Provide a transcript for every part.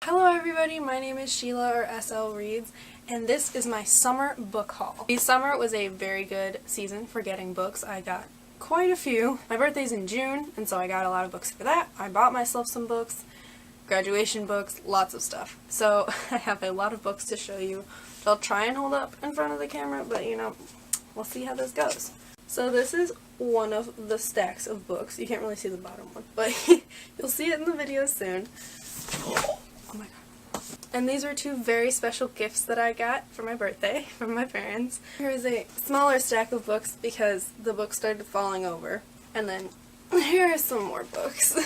Hello everybody, my name is Sheila or SL Reads, and this is my summer book haul. The summer was a very good season for getting books. I got quite a few. My birthday's in June, and so I got a lot of books for that. I bought myself some books, graduation books, lots of stuff. So I have a lot of books to show you. I'll try and hold up in front of the camera, but we'll see how this goes. So this is one of the stacks of books. You can't really see the bottom one, but you'll see it in the video soon. Oh my god. And these were two very special gifts that I got for my birthday from my parents. Here's a smaller stack of books because the books started falling over. And then here are some more books.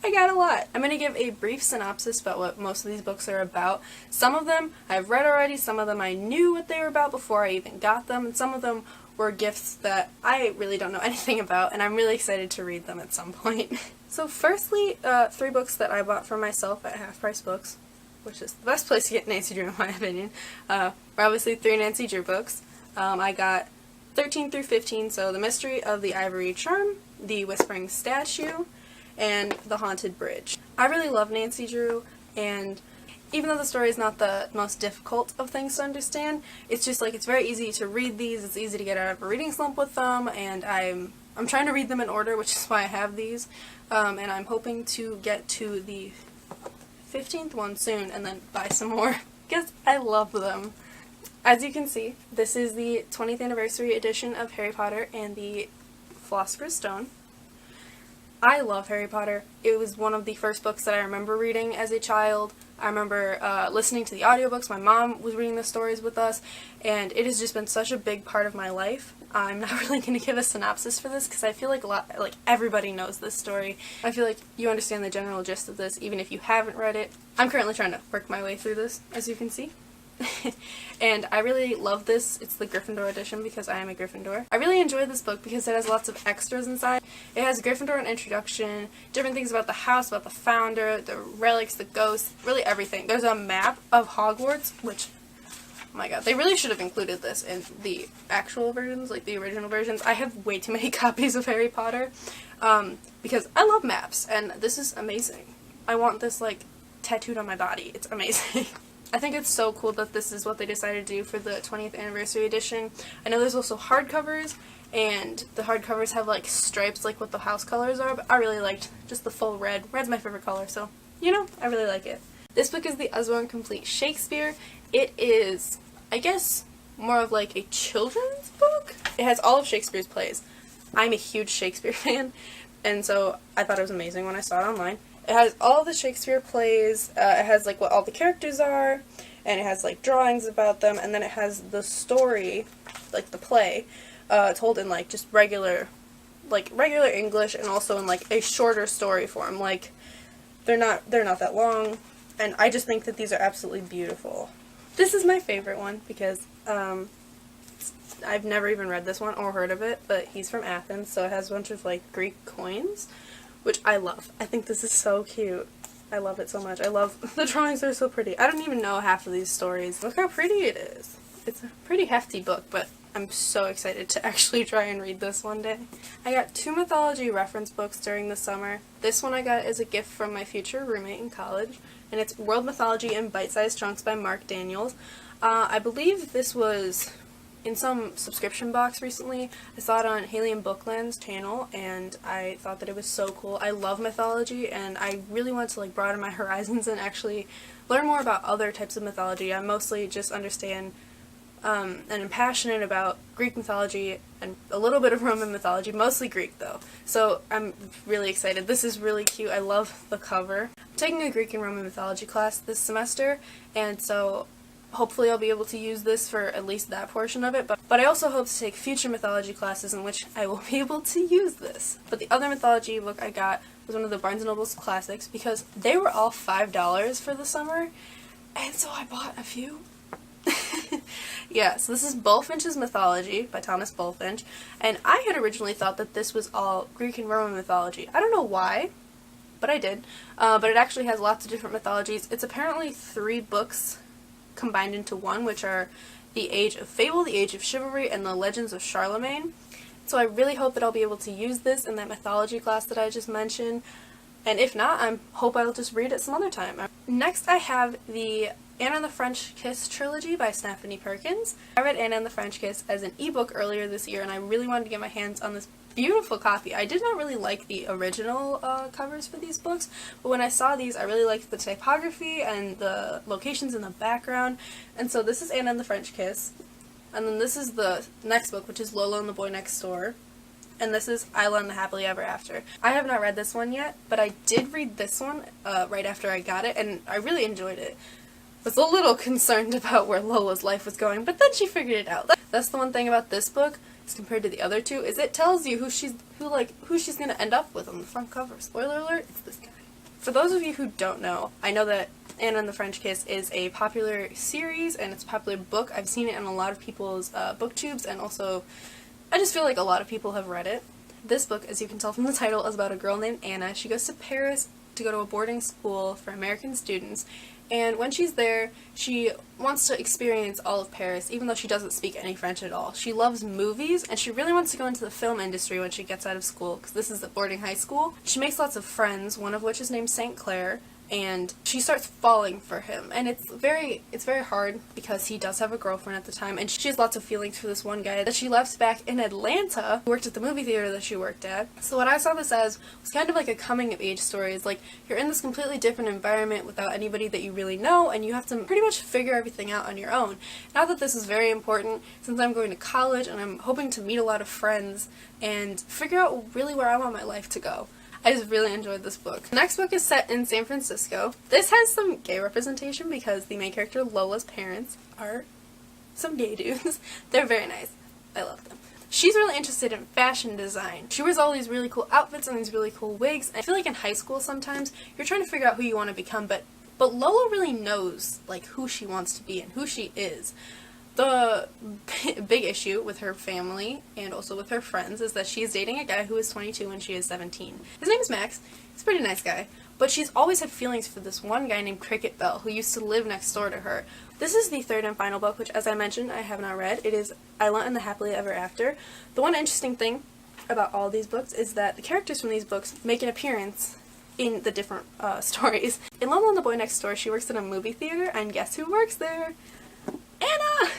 I got a lot. I'm going to give a brief synopsis about what most of these books are about. Some of them I've read already, some of them I knew what they were about before I even got them, and some of them were gifts that I really don't know anything about, and I'm really excited to read them at some point. So firstly, 3 books that I bought for myself at Half Price Books, which is the best place to get Nancy Drew in my opinion, were obviously 3 Nancy Drew books. I got 13 through 15, so The Mystery of the Ivory Charm, The Whispering Statue, and The Haunted Bridge. I really love Nancy Drew, and even though the story is not the most difficult of things to understand, it's just like it's very easy to read these, it's easy to get out of a reading slump with them, and I'm trying to read them in order, which is why I have these, and I'm hoping to get to the 15th one soon and then buy some more, because I love them. As you can see, this is the 20th anniversary edition of Harry Potter and the Philosopher's Stone. I love Harry Potter. It was one of the first books that I remember reading as a child. I remember listening to the audiobooks. My mom was reading the stories with us, and it has just been such a big part of my life. I'm not really going to give a synopsis for this because I feel like everybody knows this story. I feel like you understand the general gist of this even if you haven't read it. I'm currently trying to work my way through this, as you can see. And I really love this. It's the Gryffindor edition because I am a Gryffindor. I really enjoy this book because it has lots of extras inside. It has Gryffindor an introduction, different things about the house, about the founder, the relics, the ghosts, really everything. There's a map of Hogwarts, which, oh my god, they really should have included this in the actual versions, like the original versions. I have way too many copies of Harry Potter because I love maps, and this is amazing. I want this, tattooed on my body. It's amazing. I think it's so cool that this is what they decided to do for the 20th anniversary edition. I know there's also hardcovers, and the hardcovers have stripes like what the house colors are, but I really liked just the full red. Red's my favorite color, so, I really like it. This book is the Usborne Complete Shakespeare. It is, I guess, more of a children's book. It has all of Shakespeare's plays. I'm a huge Shakespeare fan, and so I thought it was amazing when I saw it online. It has all the Shakespeare plays, it has what all the characters are, and it has drawings about them, and then it has the story, the play, told in just regular English, and also in a shorter story form. They're not that long, and I just think that these are absolutely beautiful. This is my favorite one because I've never even read this one or heard of it, but he's from Athens, so it has a bunch of Greek coins, which I love. I think this is so cute. I love it so much. I love the drawings are so pretty. I don't even know half of these stories. Look how pretty it is. It's a pretty hefty book, but I'm so excited to actually try and read this one day. I got 2 mythology reference books during the summer. This one I got as a gift from my future roommate in college, and it's World Mythology in Bite-Sized Chunks by Mark Daniels. I believe this was in some subscription box recently. I saw it on Haley and Bookland's channel, and I thought that it was so cool. I love mythology, and I really want to broaden my horizons and actually learn more about other types of mythology. I mostly just understand and am passionate about Greek mythology and a little bit of Roman mythology, mostly Greek though. So I'm really excited. This is really cute. I love the cover. I'm taking a Greek and Roman mythology class this semester, and so hopefully I'll be able to use this for at least that portion of it, but I also hope to take future mythology classes in which I will be able to use this. But the other mythology book I got was one of the Barnes & Noble's classics because they were all $5 for the summer, and so I bought a few. Yeah, so this is Bulfinch's Mythology by Thomas Bulfinch, and I had originally thought that this was all Greek and Roman mythology. I don't know why, but I did. But it actually has lots of different mythologies. It's apparently 3 books combined into one, which are The Age of Fable, The Age of Chivalry, and The Legends of Charlemagne. So I really hope that I'll be able to use this in that mythology class that I just mentioned. And if not, I hope I'll just read it some other time. Next I have the Anna and the French Kiss trilogy by Stephanie Perkins. I read Anna and the French Kiss as an ebook earlier this year, and I really wanted to get my hands on this beautiful copy. I did not really like the original covers for these books, but when I saw these, I really liked the typography and the locations in the background. And so this is Anna and the French Kiss, and then this is the next book, which is Lola and the Boy Next Door. And this is Isla and the Happily Ever After. I have not read this one yet, but I did read this one right after I got it, and I really enjoyed it. Was a little concerned about where Lola's life was going, but then she figured it out. That's the one thing about this book, as compared to the other two, is it tells you who she's gonna end up with on the front cover. Spoiler alert, it's this guy. For those of you who don't know, I know that Anna and the French Kiss is a popular series and it's a popular book. I've seen it in a lot of people's booktubes, and also I just feel like a lot of people have read it. This book, as you can tell from the title, is about a girl named Anna. She goes to Paris to go to a boarding school for American students, and when she's there, she wants to experience all of Paris, even though she doesn't speak any French at all. She loves movies, and she really wants to go into the film industry when she gets out of school, because this is a boarding high school. She makes lots of friends, one of which is named St. Clair, and she starts falling for him, and it's very hard because he does have a girlfriend at the time, and she has lots of feelings for this one guy that she left back in Atlanta, who worked at the movie theater that she worked at. So what I saw this as was kind of like a coming of age story. It's like you're in this completely different environment without anybody that you really know, and you have to pretty much figure everything out on your own. Now that this is very important, since I'm going to college and I'm hoping to meet a lot of friends and figure out really where I want my life to go. I just really enjoyed this book. The next book is set in San Francisco. This has some gay representation because the main character, Lola's parents, are some gay dudes. They're very nice. I love them. She's really interested in fashion design. She wears all these really cool outfits and these really cool wigs. I feel like in high school sometimes you're trying to figure out who you want to become, but Lola really knows like who she wants to be and who she is. The big issue with her family and also with her friends is that she is dating a guy who is 22 and she is 17. His name is Max. He's a pretty nice guy. But she's always had feelings for this one guy named Cricket Bell who used to live next door to her. This is the third and final book, which, as I mentioned, I have not read. It is Isla and the Happily Ever After. The one interesting thing about all these books is that the characters from these books make an appearance in the different stories. In Lola and the Boy Next Door, she works in a movie theater, and guess who works there? Anna!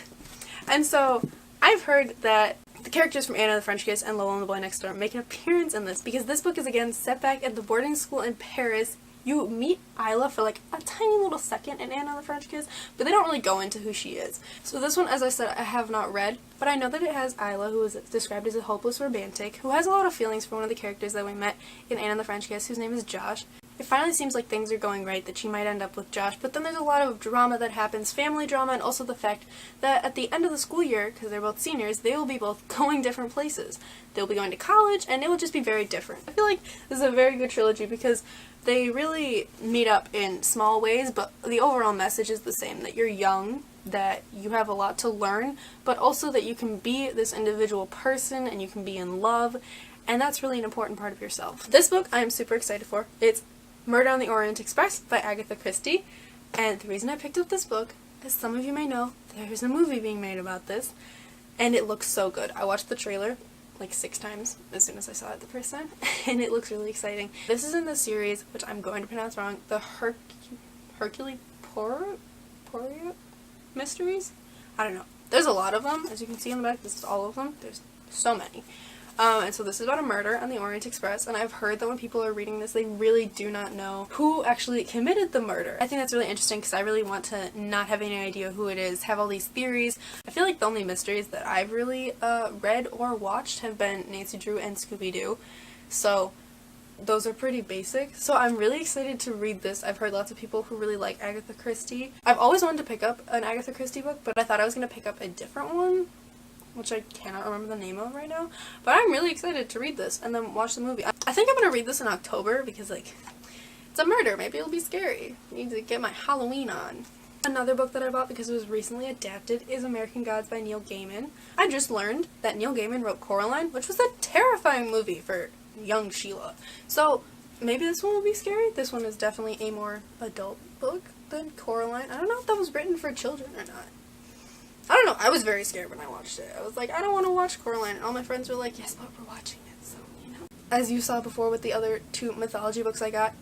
And so, I've heard that the characters from Anna and the French Kiss and Lola and the Boy Next Door make an appearance in this, because this book is again set back at the boarding school in Paris. You meet Isla for like a tiny little second in Anna and the French Kiss, but they don't really go into who she is. So this one, as I said, I have not read, but I know that it has Isla, who is described as a hopeless romantic, who has a lot of feelings for one of the characters that we met in Anna and the French Kiss, whose name is Josh. It finally seems like things are going right, that she might end up with Josh, but then there's a lot of drama that happens, family drama, and also the fact that at the end of the school year, because they're both seniors, they will be both going different places. They'll be going to college, and it will just be very different. I feel like this is a very good trilogy because they really meet up in small ways, but the overall message is the same, that you're young, that you have a lot to learn, but also that you can be this individual person, and you can be in love, and that's really an important part of yourself. This book I am super excited for. It's Murder on the Orient Express by Agatha Christie, and the reason I picked up this book, as some of you may know, there's a movie being made about this, and it looks so good. I watched the trailer like 6 times as soon as I saw it the first time, and it looks really exciting. This is in the series, which I'm going to pronounce wrong, the Hercule Poirot mysteries? I don't know. There's a lot of them, as you can see on the back. This is all of them. There's so many. And so this is about a murder on the Orient Express, and I've heard that when people are reading this, they really do not know who actually committed the murder. I think that's really interesting because I really want to not have any idea who it is, have all these theories. I feel like the only mysteries that I've really read or watched have been Nancy Drew and Scooby-Doo, so those are pretty basic. So I'm really excited to read this. I've heard lots of people who really like Agatha Christie. I've always wanted to pick up an Agatha Christie book, but I thought I was going to pick up a different one, which I cannot remember the name of right now, but I'm really excited to read this and then watch the movie. I think I'm going to read this in October because, like, it's a murder. Maybe it'll be scary. I need to get my Halloween on. Another book that I bought because it was recently adapted is American Gods by Neil Gaiman. I just learned that Neil Gaiman wrote Coraline, which was a terrifying movie for young Sheila. So maybe this one will be scary. This one is definitely a more adult book than Coraline. I don't know if that was written for children or not. I don't know, I was very scared when I watched it. I was like, I don't want to watch Coraline, and all my friends were like, yes, but we're watching it, so, you know. as you saw before with the other 2 mythology books I got,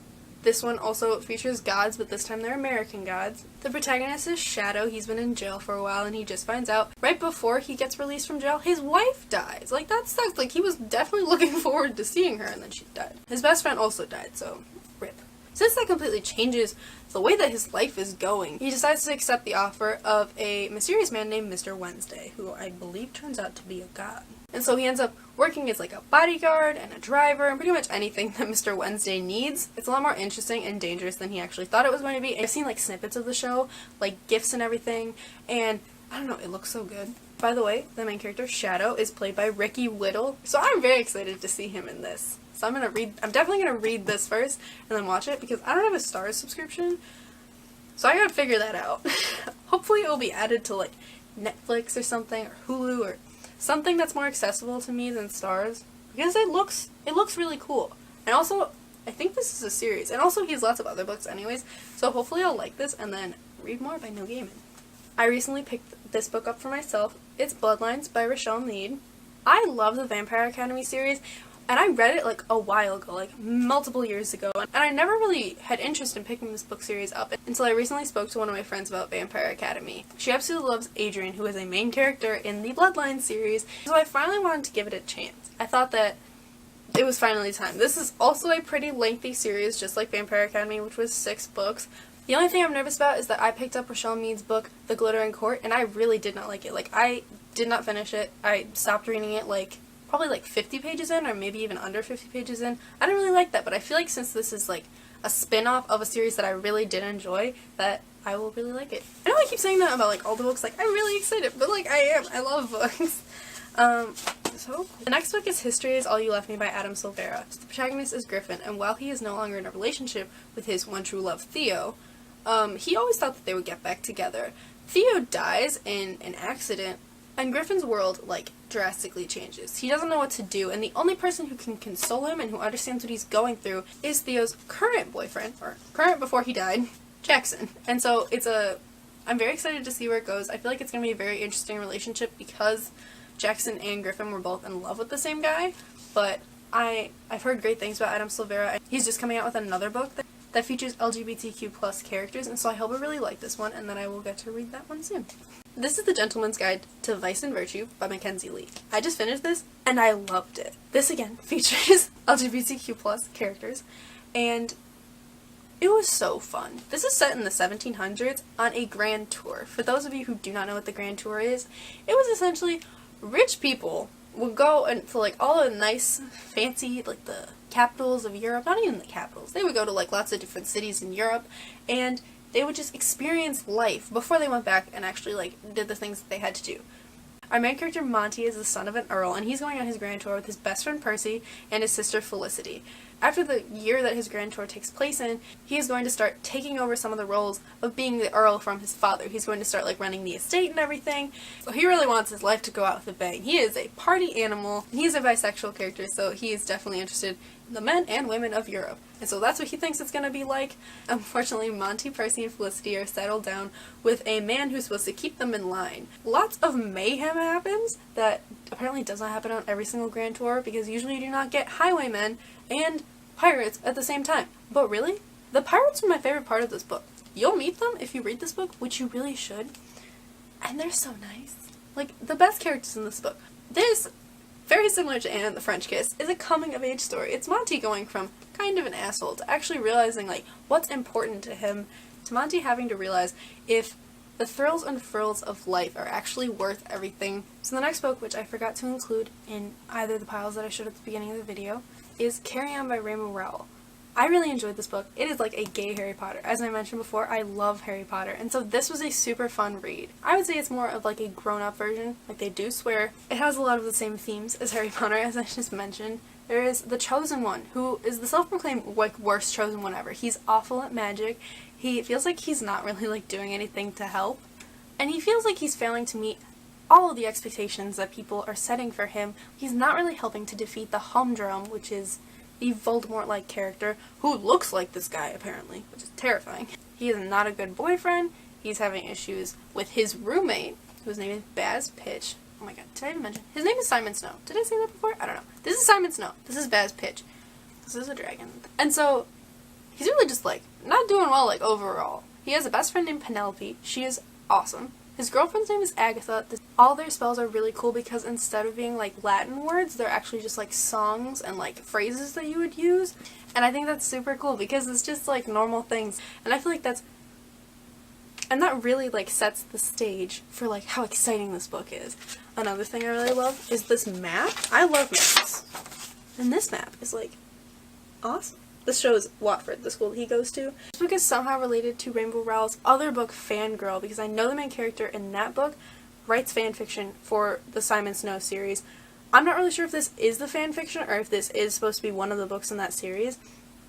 this one also features gods, but this time they're American gods. The protagonist is Shadow. He's been in jail for a while, and he just finds out right before he gets released from jail, his wife dies. Like, that sucks. Like, he was definitely looking forward to seeing her, and then she died. His best friend also died, so rip. Since that completely changes the way that his life is going, he decides to accept the offer of a mysterious man named Mr. Wednesday, who I believe turns out to be a god. And so he ends up working as like a bodyguard and a driver and pretty much anything that Mr. Wednesday needs. It's a lot more interesting and dangerous than he actually thought it was going to be. I've seen like snippets of the show, like GIFs and everything, and I don't know, it looks so good. By the way, the main character, Shadow, is played by Ricky Whittle, so I'm very excited to see him in this. So I'm definitely gonna read this first and then watch it because I don't have a Starz subscription, so I gotta figure that out. Hopefully it will be added to like Netflix or something, or Hulu, or something that's more accessible to me than Starz, because it looks really cool. And also, I think this is a series, and also he has lots of other books anyways, so hopefully I'll like this and then read more by Neil Gaiman. I recently picked this book up for myself. It's Bloodlines by Rochelle Mead. I love the Vampire Academy series, and I read it like a while ago, like multiple years ago, and I never really had interest in picking this book series up until I recently spoke to one of my friends about Vampire Academy. She absolutely loves Adrian, who is a main character in the Bloodlines series, so I finally wanted to give it a chance. I thought that it was finally time. This is also a pretty lengthy series, just like Vampire Academy, which was 6 books. The only thing I'm nervous about is that I picked up Rochelle Mead's book, The Glittering Court, and I really did not like it. Like, I did not finish it. I stopped reading it probably like 50 pages in, or maybe even under 50 pages in. I didn't really like that, but I feel like since this is like a spin-off of a series that I really did enjoy, that I will really like it. I know I keep saying that about like all the books, like I'm really excited, but like I love books. So the next book is History Is All You Left Me by Adam Silvera. So the protagonist is Griffin, and while he is no longer in a relationship with his one true love, Theo, he always thought that they would get back together. Theo dies in an accident, and Griffin's world, like, drastically changes. He doesn't know what to do, and the only person who can console him and who understands what he's going through is Theo's current boyfriend, or current before he died, Jackson. And so I'm very excited to see where it goes. I feel like it's going to be a very interesting relationship because Jackson and Griffin were both in love with the same guy, but I've heard great things about Adam Silvera. He's just coming out with another book that features LGBTQ plus characters, and so I hope I really like this one, and then I will get to read that one soon. This is The Gentleman's Guide to Vice and Virtue by Mackenzie Lee. I just finished this, and I loved it. This, again, features LGBTQ plus characters, and it was so fun. This is set in the 1700s on a grand tour. For those of you who do not know what the grand tour is, it was essentially rich people would go and to like all the nice, fancy, like the capitals of Europe, not even the capitals. They would go to like lots of different cities in Europe, and they would just experience life before they went back and actually like did the things that they had to do. Our main character Monty is the son of an earl, and he's going on his grand tour with his best friend Percy and his sister Felicity. After the year that his grand tour takes place in, he is going to start taking over some of the roles of being the earl from his father. He's going to start like running the estate and everything. So he really wants his life to go out with a bang. He is a party animal. He's a bisexual character, so he is definitely interested in the men and women of Europe. And so that's what he thinks it's going to be like. Unfortunately, Monty, Percy, and Felicity are settled down with a man who's supposed to keep them in line. Lots of mayhem happens that apparently does not happen on every single grand tour, because usually you do not get highwaymen and pirates at the same time. But really, the pirates are my favorite part of this book. You'll meet them if you read this book, which you really should, and they're so nice. Like, the best characters in this book. This, very similar to Anne and the French Kiss, is a coming-of-age story. It's Monty going from kind of an asshole to actually realizing, like, what's important to him, to Monty having to realize if the thrills and frills of life are actually worth everything. So the next book, which I forgot to include in either the piles that I showed at the beginning of the video, is Carry On by Raymond Rowell. I really enjoyed this book. It is like a gay Harry Potter. As I mentioned before, I love Harry Potter, and so this was a super fun read. I would say it's more of like a grown-up version. Like, they do swear. It has a lot of the same themes as Harry Potter, as I just mentioned. There is the Chosen One, who is the self-proclaimed like worst chosen one ever. He's awful at magic. He feels like he's not really like doing anything to help, and he feels like he's failing to meet all of the expectations that people are setting for him. He's not really helping to defeat the Humdrum, which is the Voldemort-like character who looks like this guy, apparently, which is terrifying. He is not a good boyfriend. He's having issues with his roommate, whose name is Baz Pitch. oh my god, did I even mention? His name is Simon Snow. Did I say that before? I don't know. This is Simon Snow. This is Baz Pitch. This is a dragon. And so, he's really just, like, not doing well, like, overall. He has a best friend named Penelope. She is awesome. His girlfriend's name is Agatha. All their spells are really cool because instead of being, like, Latin words, they're actually just, like, songs and, like, phrases that you would use. And I think that's super cool because it's just, like, normal things. And I feel like that's... And that really, like, sets the stage for, like, how exciting this book is. Another thing I really love is this map. I love maps. And this map is, like, awesome. This shows Watford, the school that he goes to. This book is somehow related to Rainbow Rowell's other book, Fangirl, because I know the main character in that book writes fanfiction for the Simon Snow series. I'm not really sure if this is the fanfiction or if this is supposed to be one of the books in that series,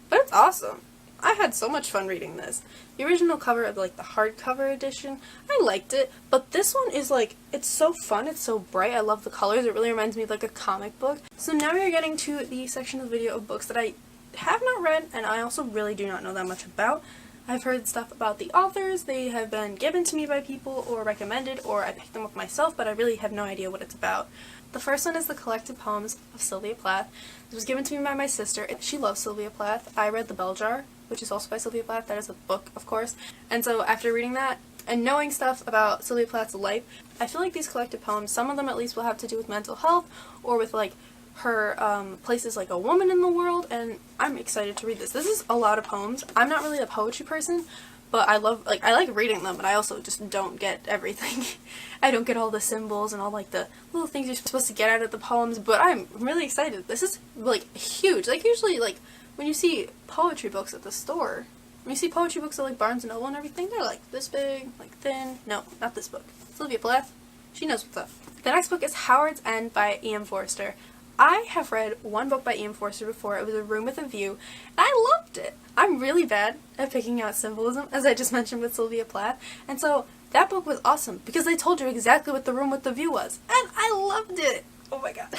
but it's awesome. I had so much fun reading this. The original cover of, like, the hardcover edition, I liked it, but this one is, like, it's so fun, it's so bright, I love the colors, it really reminds me of, like, a comic book. So now we are getting to the section of the video of books that I have not read, and I also really do not know that much about. I've heard stuff about the authors, they have been given to me by people, or recommended, or I picked them up myself, but I really have no idea what it's about. The first one is the collected poems of Sylvia Plath. It was given to me by my sister. She loves Sylvia Plath. I read The Bell Jar, which is also by Sylvia Plath. That is a book, of course. And so after reading that, and knowing stuff about Sylvia Plath's life, I feel like these collected poems, some of them at least will have to do with mental health, or with, like, her place as, like, a woman in the world, and I'm excited to read this. This is a lot of poems. I'm not really a poetry person, but I like reading them, but I also just don't get everything. I don't get all the symbols and all, like, the little things you're supposed to get out of the poems, but I'm really excited. This is, like, huge. Like, usually, like, when you see poetry books at the store, when you see poetry books at, like, Barnes & Noble and everything, they're, like, this big, like, thin. No, not this book. Sylvia Plath, she knows what's up. The next book is Howard's End by E.M. Forster. I have read one book by E.M. Forster before. It was A Room with a View, and I loved it. I'm really bad at picking out symbolism, as I just mentioned with Sylvia Plath, and so that book was awesome because they told you exactly what The Room with the View was, and I loved it. Oh my god.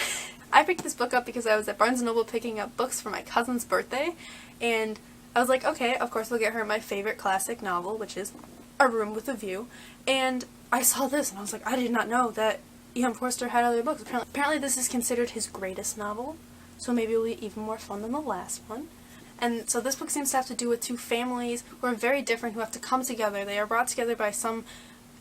I picked this book up because I was at Barnes & Noble picking up books for my cousin's birthday, and I was like, okay, of course I'll get her my favorite classic novel, which is A Room with a View, and I saw this, and I was like, I did not know that E.M. Forster had other books. Apparently this is considered his greatest novel, so maybe it'll be even more fun than the last one. And so this book seems to have to do with two families who are very different, who have to come together. They are brought together by some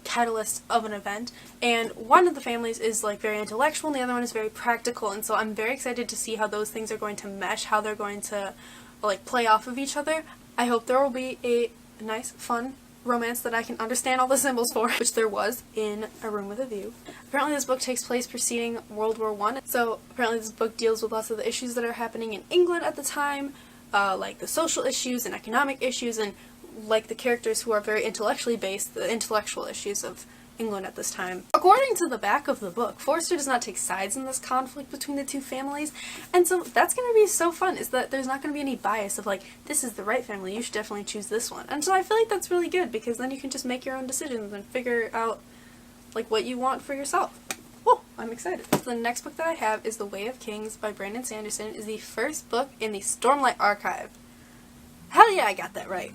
catalyst of an event, and one of the families is, like, very intellectual and the other one is very practical, and so I'm very excited to see how those things are going to mesh, how they're going to, like, play off of each other. I hope there will be a nice, fun romance that I can understand all the symbols for, which there was in A Room with a View. Apparently this book takes place preceding World War I, so apparently this book deals with lots of the issues that are happening in England at the time, like the social issues and economic issues, and like the characters who are very intellectually based, the intellectual issues of England at this time. According to the back of the book, Forster does not take sides in this conflict between the two families, and so that's going to be so fun, is that there's not going to be any bias of, like, this is the right family, you should definitely choose this one. And so I feel like that's really good, because then you can just make your own decisions and figure out, like, what you want for yourself. Oh, I'm excited. The next book that I have is The Way of Kings by Brandon Sanderson. It is the first book in the Stormlight Archive. Hell yeah, I got that right.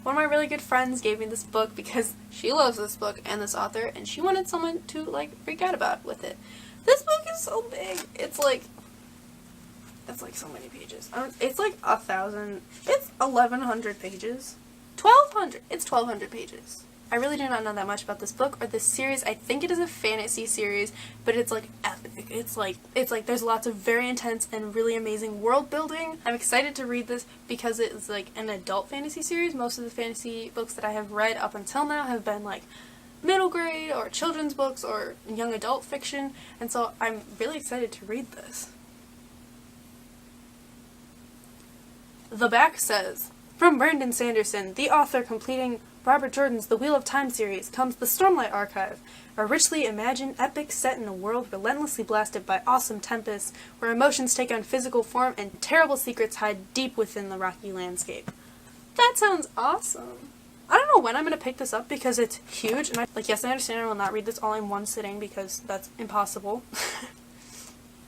One of my really good friends gave me this book because she loves this book and this author, and she wanted someone to, like, freak out about with it. This book is so big. It's like so many pages. It's like 1,000. It's 1,100 pages. 1,200. It's 1,200 pages. I really do not know that much about this book or this series. I think it is a fantasy series, but it's, like, epic. It's like there's lots of very intense and really amazing world building. I'm excited to read this because it's, like, an adult fantasy series. Most of the fantasy books that I have read up until now have been, like, middle grade or children's books or young adult fiction, and so I'm really excited to read this. The back says, from Brandon Sanderson, the author completing Robert Jordan's The Wheel of Time series, comes The Stormlight Archive, a richly imagined epic set in a world relentlessly blasted by awesome tempests, where emotions take on physical form and terrible secrets hide deep within the rocky landscape. That sounds awesome. I don't know when I'm going to pick this up because it's huge, and yes, I understand I will not read this all in one sitting because that's impossible.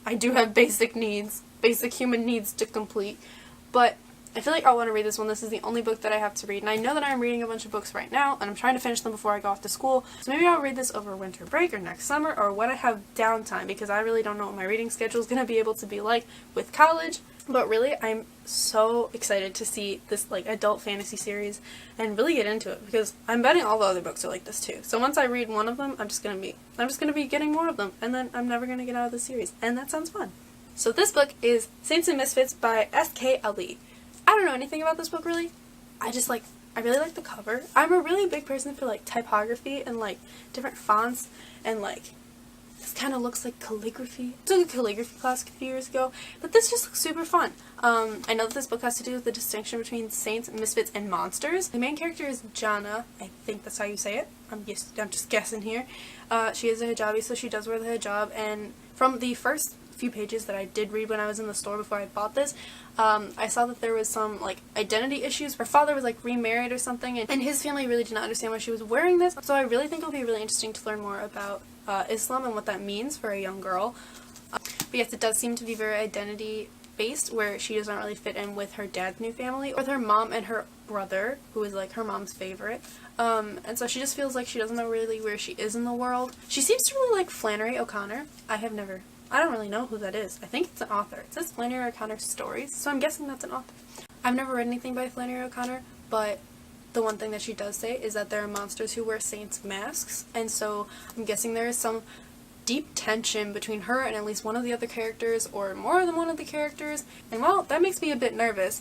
I do have basic needs, basic human needs to complete, but I feel like I want to read this one. This is the only book that I have to read, and I know that I'm reading a bunch of books right now, and I'm trying to finish them before I go off to school, so maybe I'll read this over winter break or next summer or when I have downtime, because I really don't know what my reading schedule is going to be able to be like with college. But really, I'm so excited to see this like adult fantasy series and really get into it, because I'm betting all the other books are like this too. So once I read one of them, I'm just gonna be getting more of them, and then I'm never gonna get out of the series, and that sounds fun. So this book is Saints and Misfits by S.K. Ali. I don't know anything about this book really. I really like the cover. I'm a really big person for like typography and like different fonts, and like this kind of looks like calligraphy. I took a calligraphy class a few years ago, but this just looks super fun. I know that this book has to do with the distinction between saints, misfits, and monsters. The main character is Jana. I think that's how you say it. I'm just guessing here. She is a hijabi, so she does wear the hijab, and from the first few pages that I did read when I was in the store before I bought this, I saw that there was some like identity issues. Her father was like remarried or something, and his family really did not understand why she was wearing this. So I really think it'll be really interesting to learn more about Islam and what that means for a young girl. But yes, it does seem to be very identity based, where she doesn't really fit in with her dad's new family, or with her mom and her brother, who is like her mom's favorite. And so she just feels like she doesn't know really where she is in the world. She seems to really like Flannery O'Connor. I don't really know who that is. I think it's an author. It says Flannery O'Connor Stories, so I'm guessing that's an author. I've never read anything by Flannery O'Connor, but the one thing that she does say is that there are monsters who wear saints' masks, and so I'm guessing there is some deep tension between her and at least one of the other characters, or more than one of the characters, and well, that makes me a bit nervous.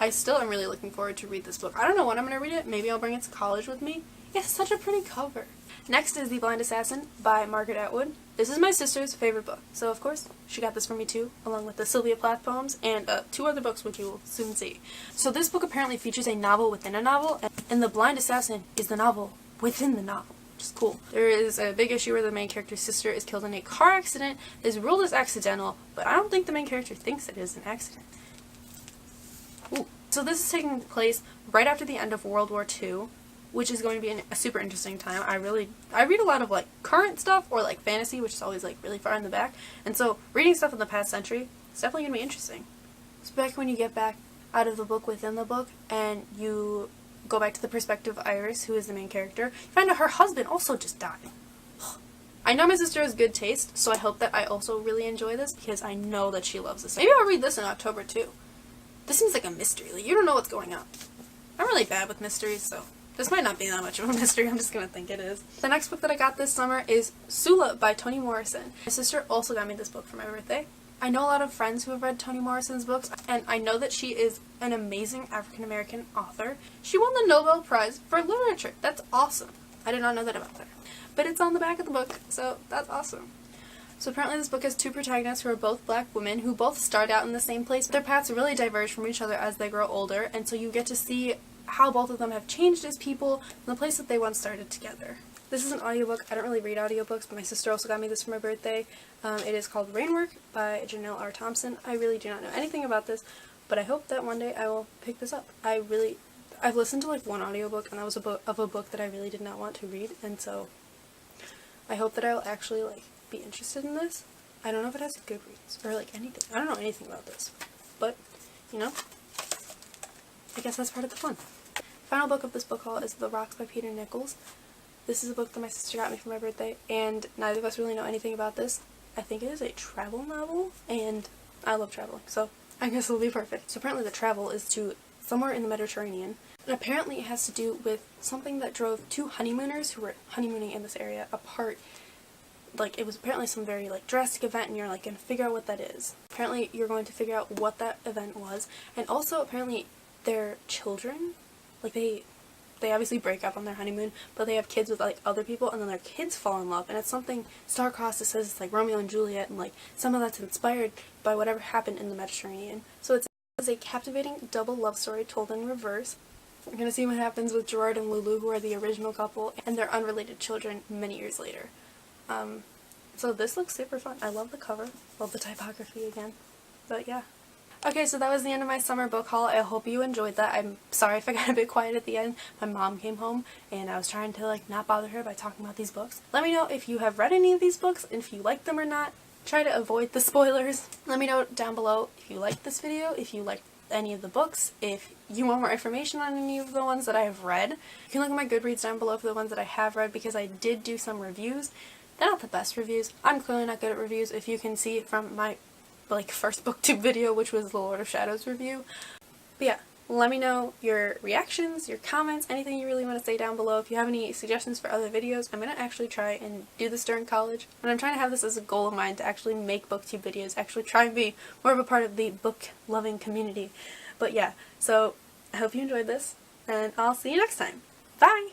I still am really looking forward to read this book. I don't know when I'm going to read it. Maybe I'll bring it to college with me. It's such a pretty cover. Next is The Blind Assassin by Margaret Atwood. This is my sister's favorite book, so of course she got this for me too, along with the Sylvia Plath poems and 2 other books which you will soon see. So this book apparently features a novel within a novel, and The Blind Assassin is the novel within the novel, which is cool. There is a big issue where the main character's sister is killed in a car accident, is ruled as accidental, but I don't think the main character thinks it is an accident. Ooh. So this is taking place right after the end of World War II, which is going to be a super interesting time. I read a lot of like current stuff or like fantasy, which is always like really far in the back, and so reading stuff in the past century is definitely going to be interesting. So back when you get back out of the book within the book and you go back to the perspective of Iris, who is the main character, you find out her husband also just died. I know my sister has good taste, so I hope that I also really enjoy this, because I know that she loves this. Maybe I'll read this in October too. This seems like a mystery. Like, you don't know what's going on. I'm really bad with mysteries, so this might not be that much of a mystery. I'm just gonna think it is. The next book that I got this summer is Sula by Toni Morrison. My sister also got me this book for my birthday. I know a lot of friends who have read Toni Morrison's books, and I know that she is an amazing African-American author. She won the Nobel Prize for Literature. That's awesome. I did not know that about her. But it's on the back of the book, so that's awesome. So apparently this book has 2 protagonists who are both black women who both start out in the same place. Their paths really diverge from each other as they grow older, and so you get to see how both of them have changed as people from the place that they once started together. This is an audiobook. I don't really read audiobooks, but my sister also got me this for my birthday. It is called Rainwork by Janelle R. Thompson. I really do not know anything about this, but I hope that one day I will pick this up. I've listened to like one audiobook, and that was a book that I really did not want to read, and so I hope that I will actually like be interested in this. I don't know if it has a Goodreads or like anything. I don't know anything about this, but you know, I guess that's part of the fun. Final book of this book haul is The Rocks by Peter Nichols. This is a book that my sister got me for my birthday, and neither of us really know anything about this. I think it is a travel novel, and I love traveling, so I guess it'll be perfect. So apparently the travel is to somewhere in the Mediterranean, and apparently it has to do with something that drove 2 honeymooners who were honeymooning in this area apart. Like, it was apparently some very like drastic event, and you're like going to figure out what that is. Apparently you're going to figure out what that event was, and also apparently their children, like they obviously break up on their honeymoon, but they have kids with like other people, and then their kids fall in love, and it's something star-crossed that says it's like Romeo and Juliet, and like some of that's inspired by whatever happened in the Mediterranean. So it's a captivating double love story told in reverse. We're gonna see what happens with Gerard and Lulu, who are the original couple, and their unrelated children many years later. So this looks super fun. I love the cover, love the typography again, but yeah. Okay, so that was the end of my summer book haul. I hope you enjoyed that. I'm sorry if I got a bit quiet at the end. My mom came home, and I was trying to like not bother her by talking about these books. Let me know if you have read any of these books, and if you like them or not. Try to avoid the spoilers. Let me know down below if you liked this video, if you liked any of the books. If you want more information on any of the ones that I have read, you can look at my Goodreads down below for the ones that I have read, because I did do some reviews. They're not the best reviews. I'm clearly not good at reviews, if you can see it from my first booktube video, which was the Lord of Shadows review. But yeah, let me know your reactions, your comments, anything you really want to say down below. If you have any suggestions for other videos, I'm going to actually try and do this during college. And I'm trying to have this as a goal of mine, to actually make booktube videos, actually try and be more of a part of the book-loving community. But yeah, so I hope you enjoyed this, and I'll see you next time. Bye!